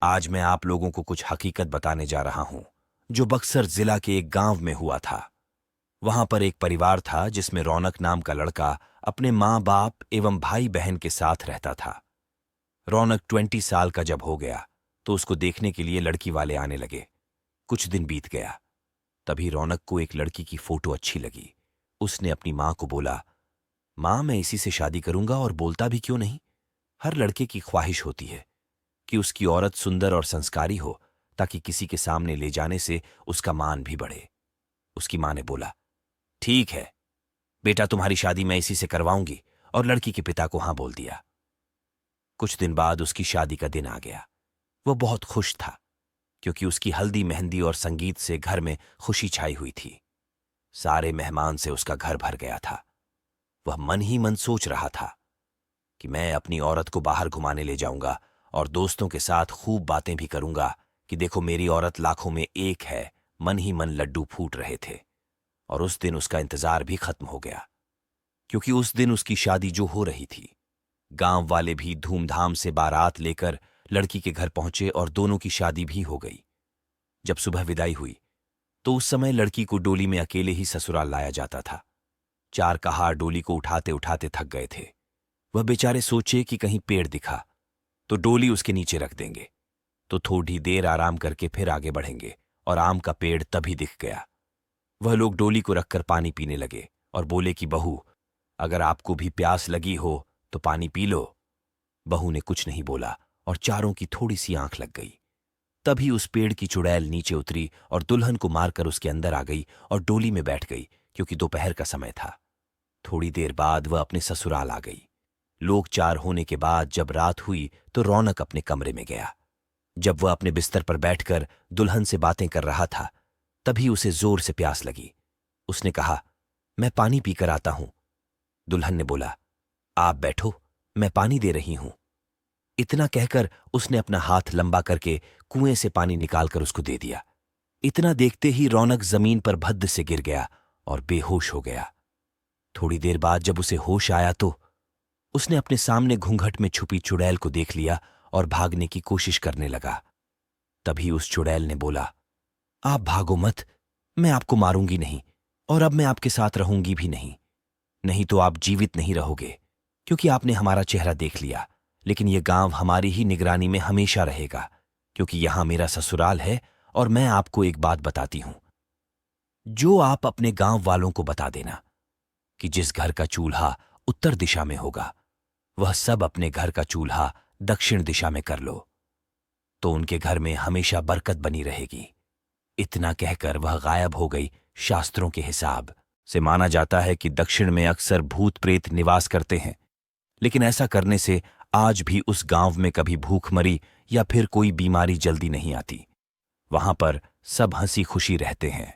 आज मैं आप लोगों को कुछ हकीकत बताने जा रहा हूं जो बक्सर जिला के एक गांव में हुआ था। वहां पर एक परिवार था जिसमें रौनक नाम का लड़का अपने माँ बाप एवं भाई बहन के साथ रहता था। रौनक 20 साल का जब हो गया तो उसको देखने के लिए लड़की वाले आने लगे। कुछ दिन बीत गया, तभी रौनक को एक लड़की की फोटो अच्छी लगी। उसने अपनी माँ को बोला, माँ मैं इसी से शादी करूंगा और बोलता भी क्यों नहीं। हर लड़के की ख्वाहिश होती है कि उसकी औरत सुंदर और संस्कारी हो ताकि किसी के सामने ले जाने से उसका मान भी बढ़े। उसकी मां ने बोला, ठीक है बेटा, तुम्हारी शादी मैं इसी से करवाऊंगी, और लड़की के पिता को हां बोल दिया। कुछ दिन बाद उसकी शादी का दिन आ गया। वह बहुत खुश था क्योंकि उसकी हल्दी मेहंदी और संगीत से घर में खुशी छाई हुई थी। सारे मेहमान से उसका घर भर गया था। वह मन ही मन सोच रहा था कि मैं अपनी औरत को बाहर घुमाने ले जाऊंगा और दोस्तों के साथ खूब बातें भी करूंगा कि देखो मेरी औरत लाखों में एक है। मन ही मन लड्डू फूट रहे थे और उस दिन उसका इंतजार भी खत्म हो गया क्योंकि उस दिन उसकी शादी जो हो रही थी। गांव वाले भी धूमधाम से बारात लेकर लड़की के घर पहुंचे और दोनों की शादी भी हो गई। जब सुबह विदाई हुई तो उस समय लड़की को डोली में अकेले ही ससुराल लाया जाता था। चार कहार डोली को उठाते उठाते थक गए थे। वह बेचारे सोचे कि कहीं पेड़ दिखा तो डोली उसके नीचे रख देंगे, तो थोड़ी देर आराम करके फिर आगे बढ़ेंगे, और आम का पेड़ तभी दिख गया। वह लोग डोली को रखकर पानी पीने लगे और बोले कि बहू, अगर आपको भी प्यास लगी हो तो पानी पी लो। बहू ने कुछ नहीं बोला और चारों की थोड़ी सी आंख लग गई। तभी उस पेड़ की चुड़ैल नीचे उतरी और दुल्हन को मारकर उसके अंदर आ गई और डोली में बैठ गई क्योंकि दोपहर का समय था। थोड़ी देर बाद वह अपने ससुराल आ गई। लोग चार होने के बाद जब रात हुई तो रौनक अपने कमरे में गया। जब वह अपने बिस्तर पर बैठकर दुल्हन से बातें कर रहा था तभी उसे जोर से प्यास लगी। उसने कहा, मैं पानी पीकर आता हूं। दुल्हन ने बोला, आप बैठो, मैं पानी दे रही हूं। इतना कहकर उसने अपना हाथ लंबा करके कुएं से पानी निकालकर उसको दे दिया। इतना देखते ही रौनक जमीन पर भद्द से गिर गया और बेहोश हो गया। थोड़ी देर बाद जब उसे होश आया तो उसने अपने सामने घूंघट में छुपी चुड़ैल को देख लिया और भागने की कोशिश करने लगा। तभी उस चुड़ैल ने बोला, आप भागो मत, मैं आपको मारूंगी नहीं और अब मैं आपके साथ रहूंगी भी नहीं। नहीं तो आप जीवित नहीं रहोगे क्योंकि आपने हमारा चेहरा देख लिया, लेकिन यह गांव हमारी ही निगरानी में हमेशा रहेगा क्योंकि यहां मेरा ससुराल है। और मैं आपको एक बात बताती हूं जो आप अपने गांव वालों को बता देना कि जिस घर का चूल्हा उत्तर दिशा में होगा वह सब अपने घर का चूल्हा दक्षिण दिशा में कर लो, तो उनके घर में हमेशा बरकत बनी रहेगी। इतना कहकर वह गायब हो गई। शास्त्रों के हिसाब से माना जाता है कि दक्षिण में अक्सर भूत प्रेत निवास करते हैं, लेकिन ऐसा करने से आज भी उस गांव में कभी भूखमरी या फिर कोई बीमारी जल्दी नहीं आती। वहां पर सब हंसी खुशी रहते हैं।